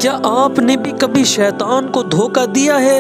کیا آپ نے بھی کبھی شیطان کو دھوکہ دیا ہے؟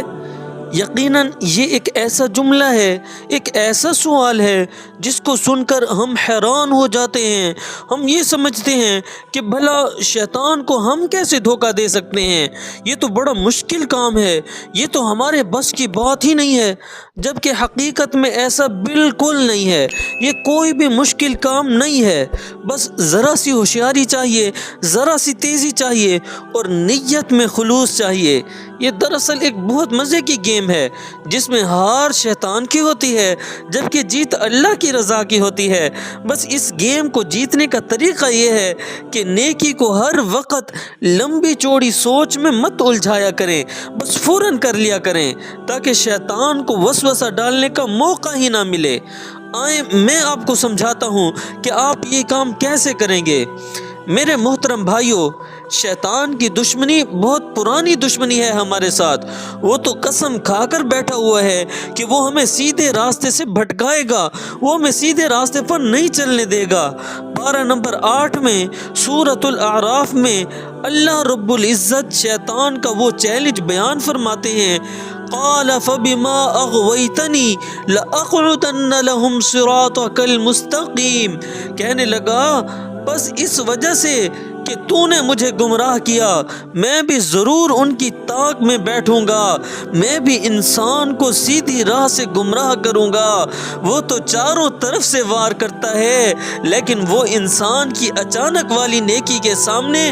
یقیناً یہ ایک ایسا جملہ ہے، ایک ایسا سوال ہے جس کو سن کر ہم حیران ہو جاتے ہیں۔ ہم یہ سمجھتے ہیں کہ بھلا شیطان کو ہم کیسے دھوکہ دے سکتے ہیں؟ یہ تو بڑا مشکل کام ہے، یہ تو ہمارے بس کی بات ہی نہیں ہے، جبکہ حقیقت میں ایسا بالکل نہیں ہے۔ یہ کوئی بھی مشکل کام نہیں ہے، بس ذرا سی ہوشیاری چاہیے، ذرا سی تیزی چاہیے اور نیت میں خلوص چاہیے۔ یہ دراصل ایک بہت مزے کی گیم ہے جس میں ہار شیطان کی ہوتی ہے جبکہ جیت اللہ کی رضا کی ہوتی ہے۔ بس اس گیم کو جیتنے کا طریقہ یہ ہے کہ نیکی کو ہر وقت لمبی چوڑی سوچ میں مت الجھایا کریں، بس فوراً کر لیا کریں تاکہ شیطان کو وسوسہ ڈالنے کا موقع ہی نہ ملے۔ آئیں میں آپ کو سمجھاتا ہوں کہ آپ یہ کام کیسے کریں گے۔ میرے محترم بھائیوں، شیطان کی دشمنی بہت پرانی دشمنی ہے ہمارے ساتھ۔ وہ تو قسم کھا کر بیٹھا ہوا ہے کہ وہ ہمیں سیدھے راستے سے بھٹکائے گا، وہ ہمیں سیدھے راستے پر نہیں چلنے دے گا۔ پارہ نمبر 8 میں سورۃ الاعراف میں اللہ رب العزت شیطان کا وہ چیلنج بیان فرماتے ہیں، قال فبما اغویتنی لاقعدن لهم صراطک المستقیم۔ کہنے لگا بس اس وجہ سے کہ تو نے مجھے گمراہ کیا، میں بھی ضرور ان کی طاق میں بیٹھوں گا، میں بھی انسان کو سیدھی راہ سے گمراہ کروں گا۔ وہ تو چاروں طرف سے وار کرتا ہے لیکن وہ انسان کی اچانک والی نیکی کے سامنے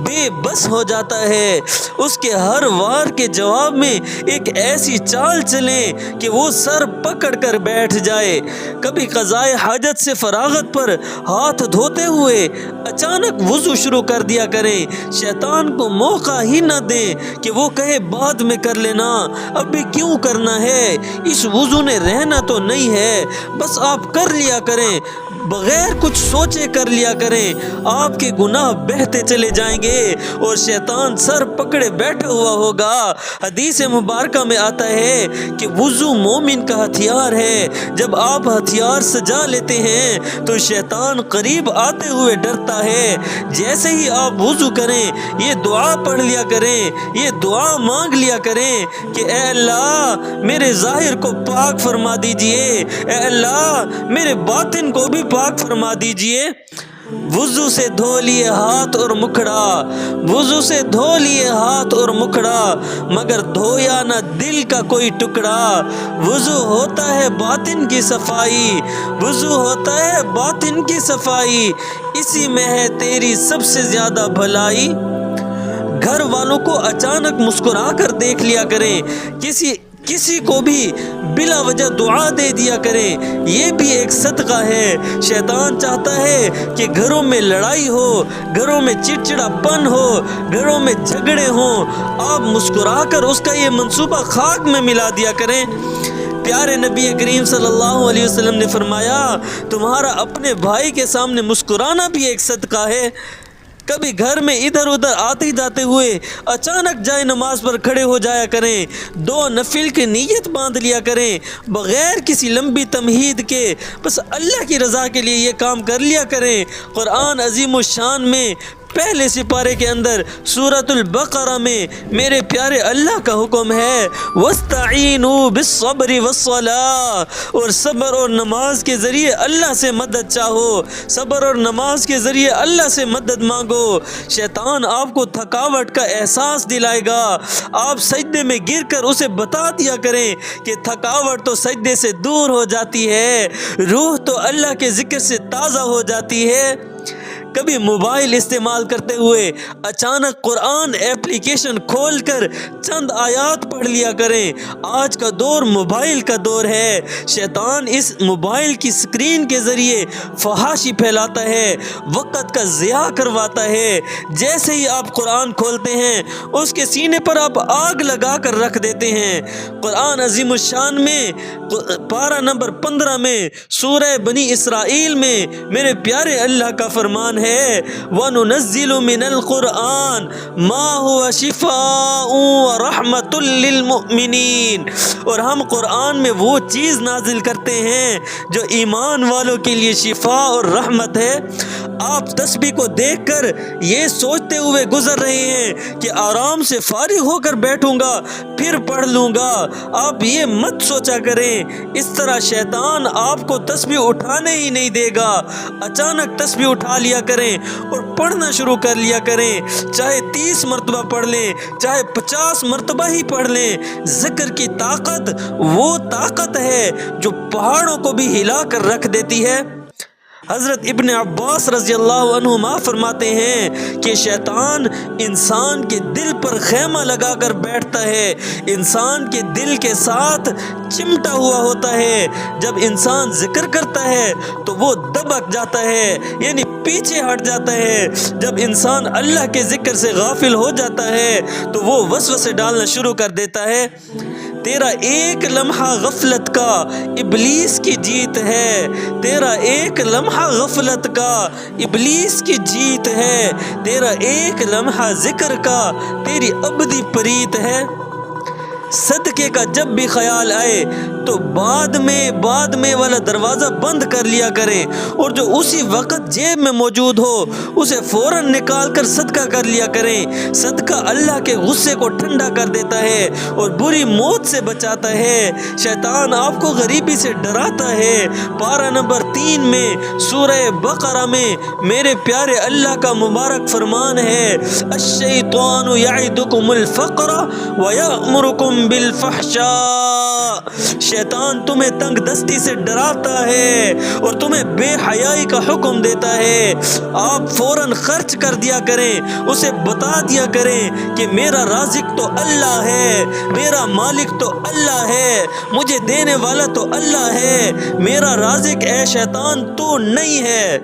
بے بس ہو جاتا ہے۔ اس کے ہر وار کے جواب میں ایک ایسی چال چلے کہ وہ سر پکڑ کر بیٹھ جائے۔ کبھی قضائے حاجت سے فراغت پر ہاتھ دھوتے ہوئے اچانک وضو شروع کر دیا کریں۔ شیطان کو موقع ہی نہ دیں کہ وہ کہے بعد میں کر لینا، ابھی کیوں کرنا ہے، اس وضو نے رہنا تو نہیں ہے، بس آپ کر لیا کریں، بغیر کچھ سوچے کر لیا کریں۔ آپ کے گناہ بہتے چلے جائیں گے اور شیطان سر پکڑے بیٹھا ہوا ہوگا۔ حدیث مبارکہ میں آتا ہے کہ وضو مومن کا ہتھیار ہے، جب آپ ہتھیار سجا لیتے ہیں تو شیطان قریب آتے ہوئے ڈرتا ہے۔ جیسے ہی آپ وضو کریں یہ دعا پڑھ لیا کریں، یہ دعا مانگ لیا کریں کہ اے اللہ میرے ظاہر کو پاک فرما دیجئے، اے اللہ میرے باطن کو بھی پاک فرما دیجئے۔ وضو سے دھو لیے ہاتھ اور مکھڑا، وضو سے دھو لیے ہاتھ اور مکھڑا، مگر دھویا نہ دل کا کوئی ٹکڑا۔ وضو ہوتا ہے باطن کی صفائی، وضو ہوتا ہے باطن کی صفائی، اسی میں ہے تیری سب سے زیادہ بھلائی۔ گھر والوں کو اچانک مسکرا کر دیکھ لیا کریں، کسی کو بھی بلا وجہ دعا دے دیا کریں، یہ بھی ایک صدقہ ہے۔ شیطان چاہتا ہے کہ گھروں میں لڑائی ہو، گھروں میں چڑچڑا پن ہو، گھروں میں جھگڑے ہوں، آپ مسکرا کر اس کا یہ منصوبہ خاک میں ملا دیا کریں۔ پیارے نبی کریم صلی اللہ علیہ وسلم نے فرمایا تمہارا اپنے بھائی کے سامنے مسکرانا بھی ایک صدقہ ہے۔ کبھی گھر میں ادھر ادھر آتے جاتے ہوئے اچانک جائے نماز پر کھڑے ہو جایا کریں، 2 نفل کی نیت باندھ لیا کریں بغیر کسی لمبی تمہید کے، بس اللہ کی رضا کے لیے یہ کام کر لیا کریں۔ قرآن عظیم الشان میں پہلے سپارے کے اندر سورۃ البقرہ میں میرے پیارے اللہ کا حکم ہے وَاسْتَعِینُوا بِالصَّبْرِ وَالصَّلَاةِ، اور صبر اور نماز کے ذریعے اللہ سے مدد چاہو، صبر اور نماز کے ذریعے اللہ سے مدد مانگو۔ شیطان آپ کو تھکاوٹ کا احساس دلائے گا، آپ سجدے میں گر کر اسے بتا دیا کریں کہ تھکاوٹ تو سجدے سے دور ہو جاتی ہے، روح تو اللہ کے ذکر سے تازہ ہو جاتی ہے۔ کبھی موبائل استعمال کرتے ہوئے اچانک قرآن ایپلیکیشن کھول کر چند آیات پڑھ لیا کریں۔ آج کا دور موبائل کا دور ہے، شیطان اس موبائل کی سکرین کے ذریعے فحاشی پھیلاتا ہے، وقت کا ضیاع کرواتا ہے۔ جیسے ہی آپ قرآن کھولتے ہیں اس کے سینے پر آپ آگ لگا کر رکھ دیتے ہیں۔ قرآن عظیم الشان میں پارہ نمبر 15 میں سورہ بنی اسرائیل میں میرے پیارے اللہ کا فرمان ہے وَنُنَزِّلُ مِنَ الْقُرْآنِ مَا هُوَ شِفَاءٌ وَرَحْمَةٌ لِّلْمُؤْمِنِينَ، اور ہم قرآن میں وہ چیز نازل کرتے ہیں جو ایمان والوں کے لیے شفا اور رحمت ہے۔ آپ تسبیح کو دیکھ کر یہ سوچتے ہوئے گزر رہے ہیں کہ آرام سے فارغ ہو کر بیٹھوں گا پھر پڑھ لوں گا۔ آپ یہ مت سوچا کریں، اس طرح شیطان آپ کو تسبیح اٹھانے ہی نہیں دے گا۔ اچانک تسبیح اٹھا لیا کریں اور پڑھنا شروع کر لیا کریں، چاہے 30 مرتبہ پڑھ لیں، چاہے 50 مرتبہ ہی پڑھ لیں۔ ذکر کی طاقت وہ طاقت ہے جو پہاڑوں کو بھی ہلا کر رکھ دیتی ہے۔ حضرت ابن عباس رضی اللہ عنہما فرماتے ہیں کہ شیطان انسان کے دل پر خیمہ لگا کر بیٹھتا ہے، انسان کے دل کے ساتھ چمٹا ہوا ہوتا ہے۔ جب انسان ذکر کرتا ہے تو وہ دبک جاتا ہے، یعنی پیچھے ہٹ جاتا ہے۔ جب انسان اللہ کے ذکر سے غافل ہو جاتا ہے تو وہ وسوسے ڈالنا شروع کر دیتا ہے۔ تیرا ایک لمحہ غفلت کا ابلیس کی جیت ہے، تیرا ایک لمحہ غفلت کا ابلیس کی جیت ہے، تیرا ایک لمحہ ذکر کا تیری ابدی پریت ہے۔ صدقے کا جب بھی خیال آئے تو بعد میں والا دروازہ بند کر لیا کریں، اور جو اسی وقت جیب میں موجود ہو اسے فوراً نکال کر صدقہ کر لیا کریں۔ صدقہ اللہ کے غصے کو ٹھنڈا کر دیتا ہے اور بری موت سے بچاتا ہے۔ شیطان آپ کو غریبی سے ڈراتا ہے۔ پارہ نمبر 3 میں سورہ بقرہ میں میرے پیارے اللہ کا مبارک فرمان ہے، الشیطان یعدکم الفقر ویأمرکم بالفحشاء۔ شیطان تمہیں تنگ دستی سے ڈراتا ہے اور تمہیں بے حیائی کا حکم دیتا ہے۔ آپ فوراً خرچ کر دیا کریں، اسے بتا دیا کریں کہ میرا رازق تو اللہ ہے، میرا مالک تو اللہ ہے، مجھے دینے والا تو اللہ ہے، میرا رازق اے شیطان تو نہیں ہے۔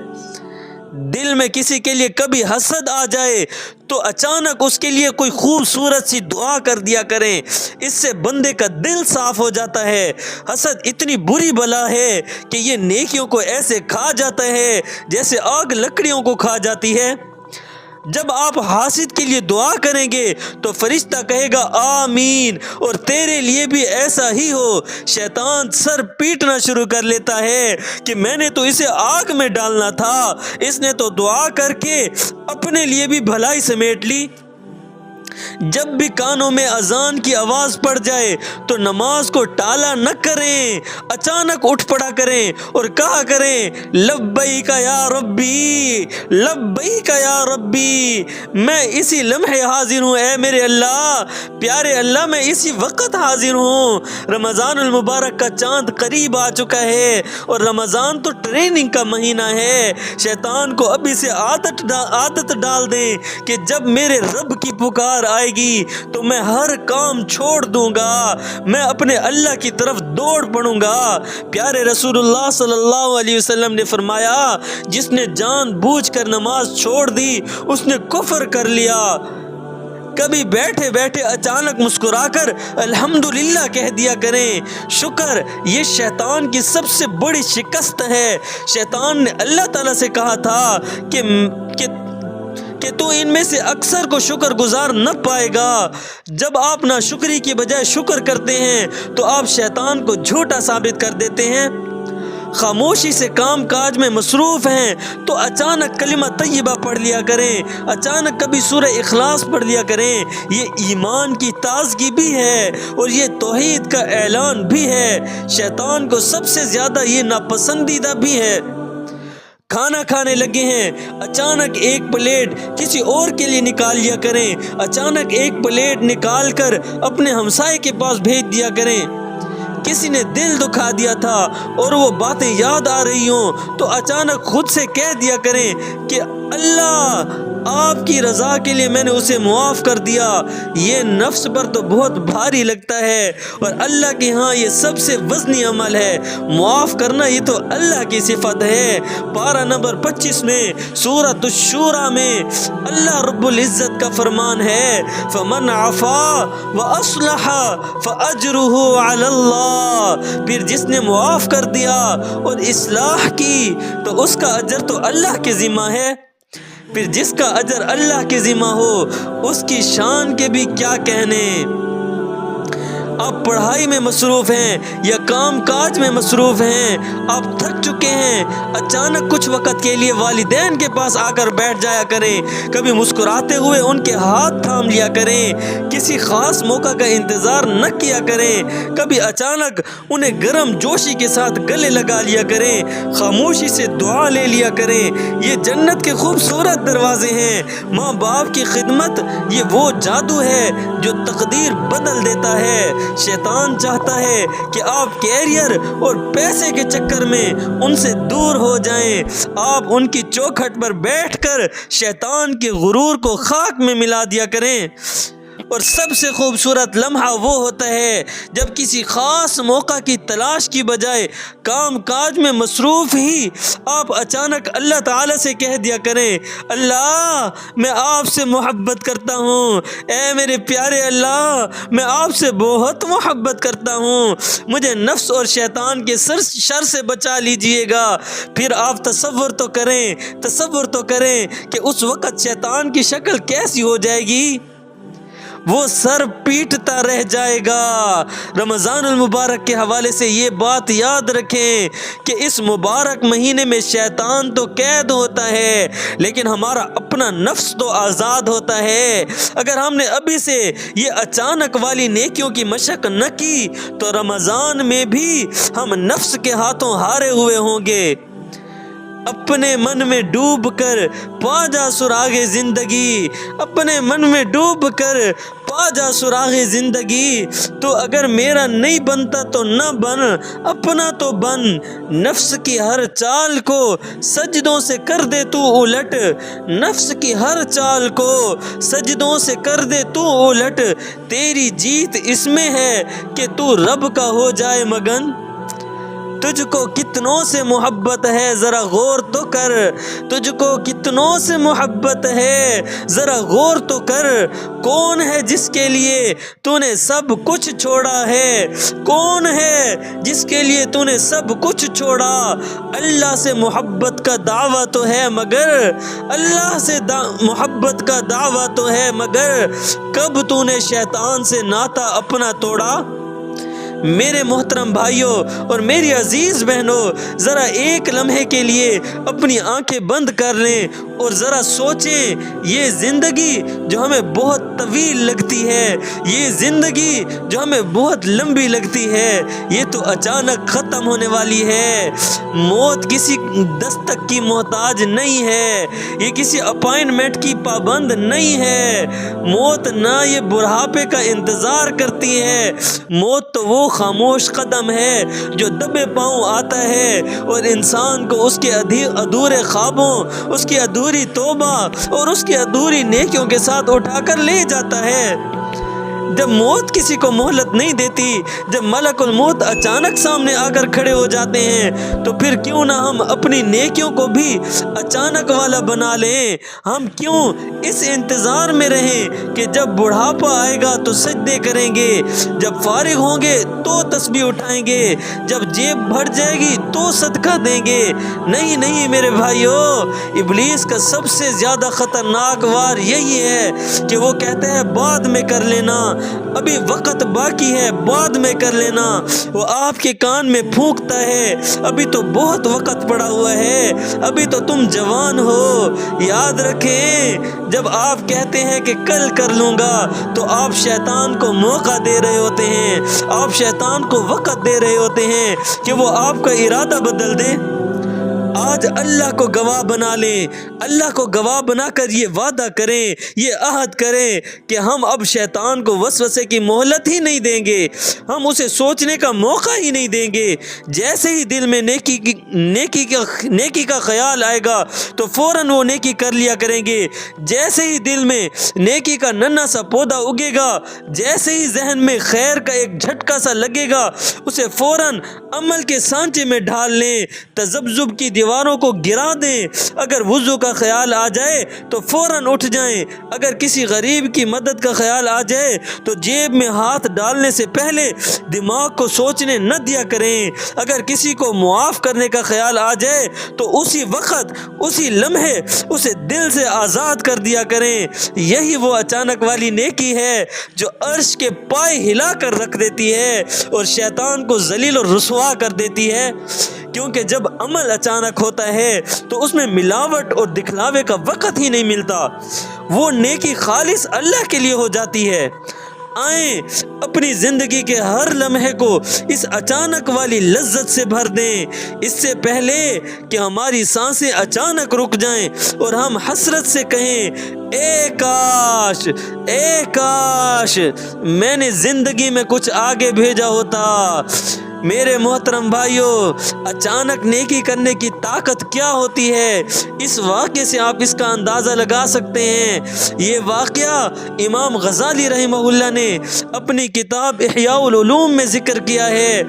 دل میں کسی کے لیے کبھی حسد آ جائے تو اچانک اس کے لیے کوئی خوبصورت سی دعا کر دیا کریں، اس سے بندے کا دل صاف ہو جاتا ہے۔ حسد اتنی بری بلا ہے کہ یہ نیکیوں کو ایسے کھا جاتا ہے جیسے آگ لکڑیوں کو کھا جاتی ہے۔ جب آپ حاسد کے لیے دعا کریں گے تو فرشتہ کہے گا آمین، اور تیرے لیے بھی ایسا ہی ہو۔ شیطان سر پیٹنا شروع کر لیتا ہے کہ میں نے تو اسے آگ میں ڈالنا تھا، اس نے تو دعا کر کے اپنے لیے بھی بھلائی سمیٹ لی۔ جب بھی کانوں میں اذان کی آواز پڑ جائے تو نماز کو ٹالا نہ کریں، اچانک اٹھ پڑا کریں اور کہا کریں لبیک یا ربی، لبیک یا ربی، میں اسی لمحے حاضر ہوں اے میرے اللہ، پیارے اللہ میں اسی وقت حاضر ہوں۔ رمضان المبارک کا چاند قریب آ چکا ہے اور رمضان تو ٹریننگ کا مہینہ ہے۔ شیطان کو ابھی سے عادت ڈال دیں کہ جب میرے رب کی پکار آئے گی تو میں ہر کام چھوڑ دوں گا، میں اپنے اللہ کی طرف دوڑ پڑوں گا۔ پیارے رسول اللہ صلی اللہ علیہ وسلم نے فرمایا، جس نے جان بوجھ کر نماز چھوڑ دی اس نے کفر کر لیا۔ کبھی بیٹھے بیٹھے اچانک مسکرا کر الحمدللہ کہہ دیا کریں، شکر یہ شیطان کی سب سے بڑی شکست ہے۔ شیطان نے اللہ تعالیٰ سے کہا تھا کہ تو ان میں سے اکثر کو شکر گزار نہ پائے گا۔ جب آپ ناشکری کی بجائے شکر کرتے ہیں تو آپ شیطان کو جھوٹا ثابت کر دیتے ہیں۔ خاموشی سے کام کاج میں مصروف ہیں تو اچانک کلمہ طیبہ پڑھ لیا کریں، اچانک کبھی سورہ اخلاص پڑھ لیا کریں۔ یہ ایمان کی تازگی بھی ہے اور یہ توحید کا اعلان بھی ہے۔ شیطان کو سب سے زیادہ یہ ناپسندیدہ بھی ہے۔ کھانا کھانے لگے ہیں، اچانک ایک پلیٹ کسی اور کے لیے نکال لیا کریں، اچانک ایک پلیٹ نکال کر اپنے ہمسائے کے پاس بھیج دیا کریں۔ کسی نے دل دکھا دیا تھا اور وہ باتیں یاد آ رہی ہوں تو اچانک خود سے کہہ دیا کریں کہ اللہ آپ کی رضا کے لیے میں نے اسے معاف کر دیا۔ یہ نفس پر تو بہت بھاری لگتا ہے اور اللہ کے ہاں یہ سب سے وزنی عمل ہے۔ معاف کرنا یہ تو اللہ کی صفت ہے۔ پارہ نمبر 25 میں سورۃ الشورى میں اللہ رب العزت کا فرمان ہے، فمن عفا واصلح فاجرہ علی اللہ، پھر جس نے معاف کر دیا اور اصلاح کی تو اس کا اجر تو اللہ کے ذمہ ہے۔ پھر جس کا اجر اللہ کے ذمہ ہو اس کی شان کے بھی کیا کہنے۔ آپ پڑھائی میں مصروف ہیں یا کام کاج میں مصروف ہیں، آپ تھک چکے ہیں، اچانک کچھ وقت کے لیے والدین کے پاس آ کر بیٹھ جایا کریں، کبھی مسکراتے ہوئے ان کے ہاتھ تھام لیا کریں، کسی خاص موقع کا انتظار نہ کیا کریں، کبھی اچانک انہیں گرم جوشی کے ساتھ گلے لگا لیا کریں، خاموشی سے دعا لے لیا کریں۔ یہ جنت کے خوبصورت دروازے ہیں۔ ماں باپ کی خدمت یہ وہ جادو ہے جو تقدیر بدل دیتا ہے۔ شیطان چاہتا ہے کہ آپ کیریئر اور پیسے کے چکر میں ان سے دور ہو جائیں۔ آپ ان کی چوکھٹ پر بیٹھ کر شیطان کے غرور کو خاک میں ملا دیا کریں۔ اور سب سے خوبصورت لمحہ وہ ہوتا ہے جب کسی خاص موقع کی تلاش کی بجائے کام کاج میں مصروف ہی آپ اچانک اللہ تعالیٰ سے کہہ دیا کریں، اللہ میں آپ سے محبت کرتا ہوں، اے میرے پیارے اللہ میں آپ سے بہت محبت کرتا ہوں، مجھے نفس اور شیطان کے شر سے بچا لیجئے گا۔ پھر آپ تصور تو کریں کہ اس وقت شیطان کی شکل کیسی ہو جائے گی۔ وہ سر پیٹتا رہ جائے گا۔ رمضان المبارک کے حوالے سے یہ بات یاد رکھیں کہ اس مبارک مہینے میں شیطان تو قید ہوتا ہے لیکن ہمارا اپنا نفس تو آزاد ہوتا ہے۔ اگر ہم نے ابھی سے یہ اچانک والی نیکیوں کی مشق نہ کی تو رمضان میں بھی ہم نفس کے ہاتھوں ہارے ہوئے ہوں گے۔ اپنے من میں ڈوب کر پا جا سراغ زندگی، اپنے من میں ڈوب کر پا جا سراغ زندگی، تو اگر میرا نہیں بنتا تو نہ بن، اپنا تو بن۔ نفس کی ہر چال کو سجدوں سے کر دے تو الٹ، نفس کی ہر چال کو سجدوں سے کر دے تو الٹ، تیری جیت اس میں ہے کہ تو رب کا ہو جائے مگن۔ تجھ کو کتنوں سے محبت ہے ذرا غور تو کر، تجھ کو کتنوں سے محبت ہے ذرا غور تو کر، کون ہے جس کے لیے تو نے سب کچھ چھوڑا ہے، کون ہے جس کے لیے تو نے سب کچھ چھوڑا۔ اللہ سے محبت کا دعویٰ تو ہے مگر، اللہ سے محبت کا دعویٰ تو ہے مگر، کب تو نے شیطان سے ناتا اپنا توڑا۔ میرے محترم بھائیوں اور میری عزیز بہنوں، ذرا ایک لمحے کے لیے اپنی آنکھیں بند کر لیں اور ذرا سوچیں، یہ زندگی جو ہمیں بہت طویل لگتی ہے، یہ زندگی جو ہمیں بہت لمبی لگتی ہے، یہ تو اچانک ختم ہونے والی ہے۔ موت کسی دستک کی محتاج نہیں ہے، یہ کسی اپائنٹمنٹ کی پابند نہیں ہے۔ موت نہ یہ بڑھاپے کا انتظار کرتی ہے، موت تو وہ خاموش قدم ہے جو دبے پاؤں آتا ہے اور انسان کو اس کے ادھورے خوابوں، اس کی ادھوری توبہ اور اس کی ادھوری نیکیوں کے ساتھ اٹھا کر لے جاتا ہے۔ جب موت کسی کو مہلت نہیں دیتی، جب ملک الموت اچانک سامنے آ کر کھڑے ہو جاتے ہیں، تو پھر کیوں نہ ہم اپنی نیکیوں کو بھی اچانک والا بنا لیں۔ ہم کیوں اس انتظار میں رہیں کہ جب بڑھاپا آئے گا تو سجدے کریں گے، جب فارغ ہوں گے تو تسبیح اٹھائیں گے، جب جیب بھر جائے گی تو صدقہ دیں گے۔ نہیں میرے بھائیوں، ابلیس کا سب سے زیادہ خطرناک وار یہی ہے کہ وہ کہتا ہے بعد میں کر لینا، ابھی وقت باقی ہے، بعد میں کر لینا۔ وہ آپ کے کان میں پھونکتا ہے، ابھی تو بہت وقت پڑا ہوا ہے، ابھی تو تم جوان ہو۔ یاد رکھیں، جب آپ کہتے ہیں کہ کل کر لوں گا تو آپ شیطان کو موقع دے رہے ہوتے ہیں، آپ شیطان کو وقت دے رہے ہوتے ہیں کہ وہ آپ کا ارادہ بدل دے۔ آج اللہ کو گواہ بنا لیں، اللہ کو گواہ بنا کر یہ وعدہ کریں، یہ عہد کریں کہ ہم اب شیطان کو وسوسے کی مہلت ہی نہیں دیں گے، ہم اسے سوچنے کا موقع ہی نہیں دیں گے۔ جیسے ہی دل میں نیکی کا خیال آئے گا تو فوراً وہ نیکی کر لیا کریں گے۔ جیسے ہی دل میں نیکی کا ننھا سا پودا اگے گا، جیسے ہی ذہن میں خیر کا ایک جھٹکا سا لگے گا، اسے فوراً عمل کے سانچے میں ڈھال لیں۔ تذبذب کی دیوار دیواروں کو گرا دیں، اگر وضو کا خیال آ جائے تو فوراً اٹھ جائیں، اگر کسی غریب کی مدد کا خیال آ جائے تو جیب میں ہاتھ ڈالنے سے پہلے دماغ کو سوچنے نہ دیا کریں، اگر کسی کو معاف کرنے کا خیال آ جائے تو اسی وقت اسی لمحے اسے دل سے آزاد کر دیا کریں۔ یہی وہ اچانک والی نیکی ہے جو عرش کے پائے ہلا کر رکھ دیتی ہے اور شیطان کو ذلیل اور رسوا کر دیتی ہے، کیونکہ جب عمل اچانک ہوتا ہے تو اس میں ملاوٹ اور دکھلاوے کا وقت ہی نہیں ملتا، وہ نیکی خالص اللہ کے لیے ہو جاتی ہے۔ آئیں اپنی زندگی کے ہر لمحے کو اس اچانک والی لذت سے بھر دیں، اس سے پہلے کہ ہماری سانسیں اچانک رک جائیں اور ہم حسرت سے کہیں اے کاش میں نے زندگی میں کچھ آگے بھیجا ہوتا۔ میرے محترم بھائیوں، اچانک نیکی کرنے کی طاقت کیا ہوتی ہے، اس واقعے سے آپ اس کا اندازہ لگا سکتے ہیں۔ یہ واقعہ امام غزالی رحمہ اللہ نے اپنی کتاب احیاء العلوم میں ذکر کیا ہے۔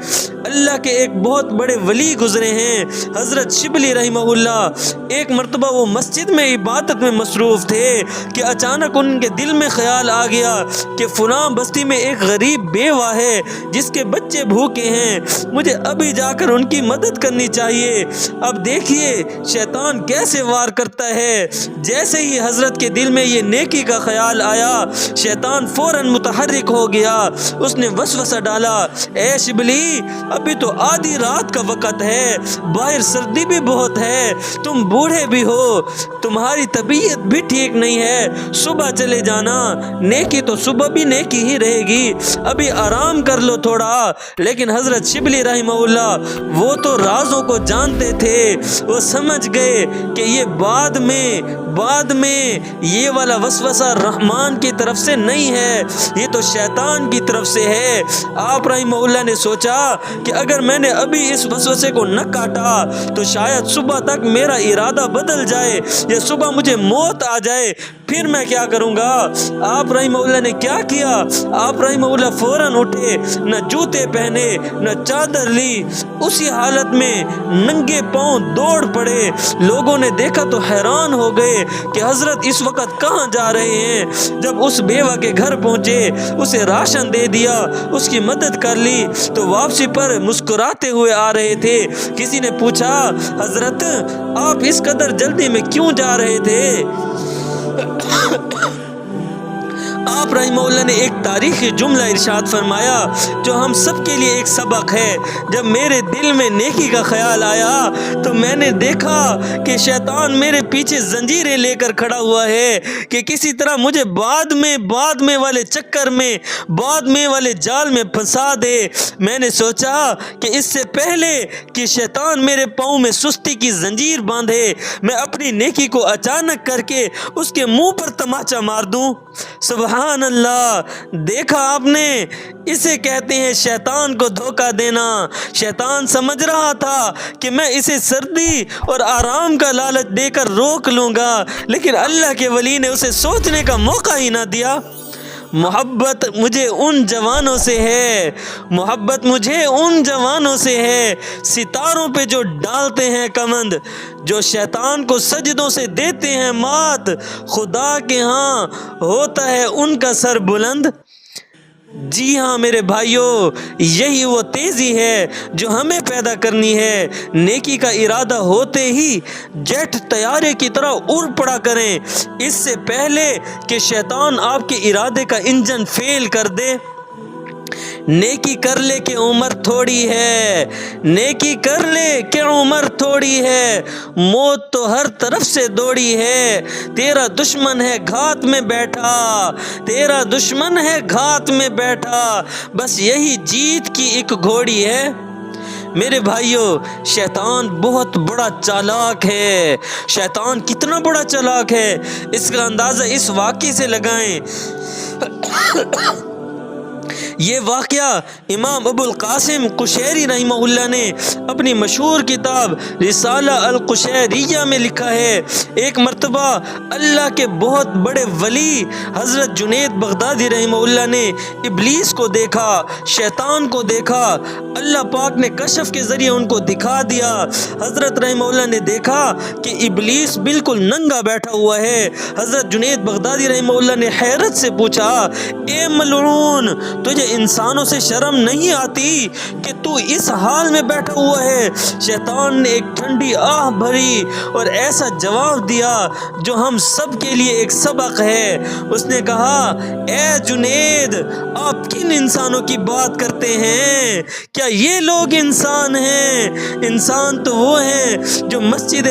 اللہ کے ایک بہت بڑے ولی گزرے ہیں، حضرت شبلی رحمہ اللہ۔ ایک مرتبہ وہ مسجد میں عبادت میں مصروف تھے کہ اچانک ان کے دل میں خیال آ گیا کہ فلاں بستی میں ایک غریب بیوہ ہے جس کے بچے بھوکے ہیں، مجھے ابھی جا کر ان کی مدد کرنی چاہیے۔ اب دیکھیے شیطان کیسے وار کرتا ہے، جیسے ہی حضرت کے دل میں یہ نیکی کا خیال آیا، شیطان فوراً متحرک ہو گیا۔ اس نے وسوسہ ڈالا، اے شبلی ابھی تو آدھی رات کا وقت ہے، باہر سردی بھی بہت ہے، تم بوڑھے بھی ہو، تمہاری طبیعت بھی ٹھیک نہیں ہے، صبح چلے جانا، نیکی تو صبح بھی نیکی ہی رہے گی، ابھی آرام کر لو تھوڑا۔ لیکن حضرت شبلی رحمہ اللہ وہ تو رازوں کو جانتے تھے، وہ سمجھ گئے کہ یہ بعد میں یہ والا وسوسہ رحمان کی طرف سے نہیں ہے، یہ تو شیطان کی طرف سے ہے۔ آپ رحمہ اللہ نے سوچا کہ اگر میں نے ابھی اس وسوسے کو نہ کاٹا تو شاید صبح تک میرا ارادہ بدل جائے یا صبح مجھے موت آ جائے، پھر میں کیا کروں گا۔ آپ رحمہ اللہ نے کیا کیا، آپ رحمہ اللہ فوراً اٹھے، نہ جوتے پہنے نہ چادر لی، اسی حالت میں ننگے پاؤں دوڑ پڑے۔ لوگوں نے دیکھا تو حیران ہو گئے کہ حضرت اس وقت کہاں جا رہے ہیں۔ جب اس بیوہ کے گھر پہنچے، اسے راشن دے دیا، اس کی مدد کر لی تو واپسی پر مسکراتے ہوئے آ رہے تھے۔ کسی نے پوچھا، حضرت آپ اس قدر جلدی میں کیوں جا رہے تھے؟ آپ رحمہ اللہ نے ایک تاریخی جملہ ارشاد فرمایا جو ہم سب کے لیے ایک سبق ہے۔ جب میرے دل میں نیکی کا خیال آیا تو میں نے دیکھا کہ شیطان میرے پیچھے زنجیریں لے کر کھڑا ہوا ہے کہ کسی طرح مجھے بعد میں والے چکر میں، بعد میں والے جال میں پھنسا دے۔ میں نے سوچا کہ اس سے پہلے کہ شیطان میرے پاؤں میں سستی کی زنجیر باندھے، میں اپنی نیکی کو اچانک کر کے اس کے منہ پر تماچا مار دوں۔ سبحان اللہ، دیکھا آپ نے، اسے کہتے ہیں شیطان کو دھوکہ دینا۔ شیطان سمجھ رہا تھا کہ میں اسے سردی اور آرام کا لالچ دے کر روک لوں گا، لیکن اللہ کے ولی نے اسے سوچنے کا موقع ہی نہ دیا۔ محبت مجھے ان جوانوں سے ہے، محبت مجھے ان جوانوں سے ہے، ستاروں پہ جو ڈالتے ہیں کمند، جو شیطان کو سجدوں سے دیتے ہیں مات، خدا کے ہاں ہوتا ہے ان کا سر بلند۔ جی ہاں میرے بھائیوں، یہی وہ تیزی ہے جو ہمیں پیدا کرنی ہے۔ نیکی کا ارادہ ہوتے ہی جیٹ طیارے کی طرح اڑ پڑا کریں، اس سے پہلے کہ شیطان آپ کے ارادے کا انجن فیل کر دے۔ نیکی کر لے کہ عمر تھوڑی ہے، نیکی کر لے کہ عمر تھوڑی ہے، موت تو ہر طرف سے دوڑی ہے، تیرا دشمن ہے گھات میں بیٹھا، تیرا دشمن ہے گھات میں بیٹھا، بس یہی جیت کی ایک گھوڑی ہے۔ میرے بھائیوں، شیطان بہت بڑا چالاک ہے۔ شیطان کتنا بڑا چالاک ہے اس کا اندازہ اس واقعے سے لگائیں۔ یہ واقعہ امام ابو القاسم قشیری رحمہ اللہ نے اپنی مشہور کتاب رسالہ القشیریہ میں لکھا ہے۔ ایک مرتبہ اللہ کے بہت بڑے ولی حضرت جنید بغدادی رحمہ اللہ نے ابلیس کو دیکھا، شیطان کو دیکھا۔ اللہ پاک نے کشف کے ذریعے ان کو دکھا دیا۔ حضرت رحمہ اللہ نے دیکھا کہ ابلیس بالکل ننگا بیٹھا ہوا ہے۔ حضرت جنید بغدادی رحمہ اللہ نے حیرت سے پوچھا، اے ملعون، تجھے انسانوں سے شرم نہیں آتی کہ تو اس حال میں بیٹھا ہوا ہے؟ شیطان نے ایک ٹھنڈی آہ بھری اور ایسا جواب دیا جو ہم سب کے لیے ایک سبق ہے۔ اس نے کہا، اے جنید، آپ کن انسانوں کی بات کرتے ہیں؟ کیا یہ لوگ انسان ہیں؟ انسان تو وہ ہیں جو مسجد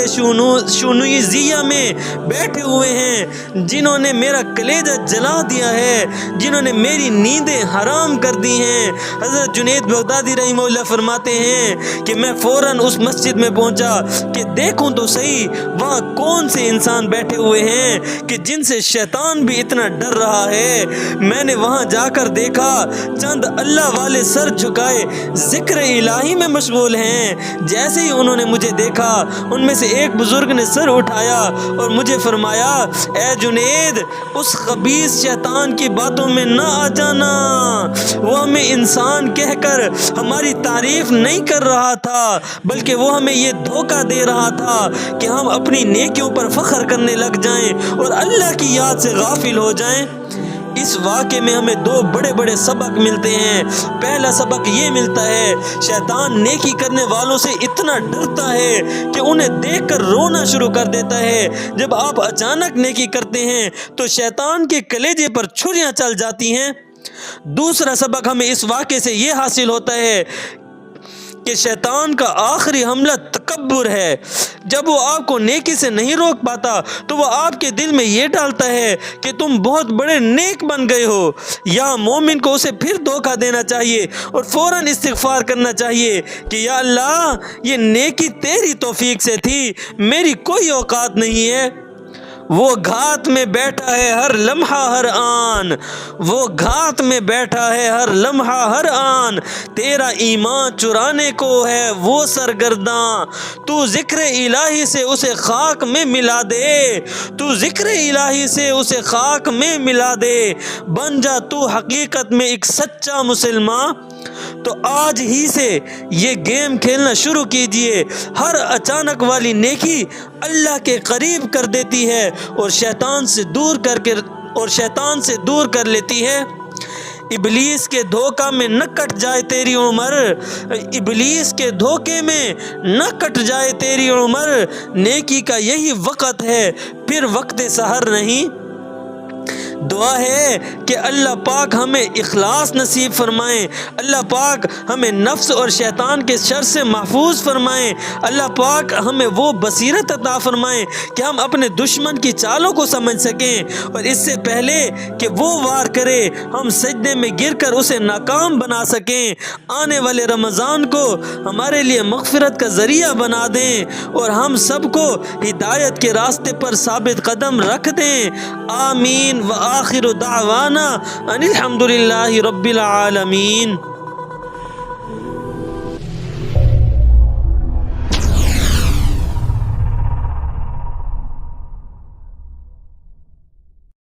شونویزیہ میں بیٹھے ہوئے ہیں، جنہوں نے میرا کلیجہ جلا دیا ہے، جنہوں نے میری نیندیں حرام کر دی ہیں۔ حضرت جنید بغدادی رحمہ اللہ فرماتے ہیں کہ میں فوراً اس مسجد میں پہنچا کہ دیکھوں تو صحیح وہاں کون سے انسان بیٹھے ہوئے ہیں کہ جن سے شیطان بھی اتنا ڈر رہا ہے۔ میں نے وہاں جا کر دیکھا چند اللہ والے سر جھکائے ذکر الہی میں مشغول ہیں۔ جیسے ہی انہوں نے مجھے دیکھا، ان میں سے ایک بزرگ نے سر اٹھایا اور مجھے فرمایا، اے جنید، اس خبیث شیطان کی باتوں میں نہ آ جانا، وہ ہمیں انسان کہہ کر ہماری تعریف نہیں کر رہا تھا، بلکہ وہ ہمیں یہ دھوکہ دے رہا تھا کہ ہم اپنی نیکیوں پر فخر کرنے لگ جائیں اور اللہ کی یاد سے غافل ہو جائیں۔ اس واقعے میں ہمیں دو بڑے بڑے سبق ملتے ہیں۔ پہلا سبق یہ ملتا ہے، شیطان نیکی کرنے والوں سے اتنا ڈرتا ہے کہ انہیں دیکھ کر رونا شروع کر دیتا ہے۔ جب آپ اچانک نیکی کرتے ہیں تو شیطان کے کلیجے پر چھریاں چل جاتی ہیں۔ دوسرا سبق ہمیں اس واقعے سے یہ حاصل ہوتا ہے کہ شیطان کا آخری حملہ تکبر ہے۔ جب وہ آپ کو نیکی سے نہیں روک پاتا تو وہ آپ کے دل میں یہ ڈالتا ہے کہ تم بہت بڑے نیک بن گئے ہو۔ یا مومن کو اسے پھر دھوکہ دینا چاہیے اور فوراً استغفار کرنا چاہیے کہ یا اللہ، یہ نیکی تیری توفیق سے تھی، میری کوئی اوقات نہیں ہے۔ وہ گھات میں بیٹھا ہے ہر لمحہ ہر آن، وہ گھات میں بیٹھا ہے ہر لمحہ ہر آن، تیرا ایمان چرانے کو ہے وہ سرگرداں، تو ذکر الہی سے اسے خاک میں ملا دے، تو ذکر الہی سے اسے خاک میں ملا دے، بن جا تو حقیقت میں ایک سچا مسلمان۔ تو آج ہی سے یہ گیم کھیلنا شروع کیجئے۔ ہر اچانک والی نیکی اللہ کے قریب کر دیتی ہے اور شیطان سے دور کر لیتی ہے۔ ابلیس کے دھوکہ میں نہ کٹ جائے تیری عمر، ابلیس کے دھوکے میں نہ کٹ جائے تیری عمر، نیکی کا یہی وقت ہے، پھر وقت سحر نہیں۔ دعا ہے کہ اللہ پاک ہمیں اخلاص نصیب فرمائیں، اللہ پاک ہمیں نفس اور شیطان کے شر سے محفوظ فرمائیں، اللہ پاک ہمیں وہ بصیرت عطا فرمائیں کہ ہم اپنے دشمن کی چالوں کو سمجھ سکیں، اور اس سے پہلے کہ وہ وار کرے ہم سجدے میں گر کر اسے ناکام بنا سکیں۔ آنے والے رمضان کو ہمارے لیے مغفرت کا ذریعہ بنا دیں اور ہم سب کو ہدایت کے راستے پر ثابت قدم رکھ دیں۔ آمین۔ وآخر دعوانا ان الحمد للہ رب العالمین۔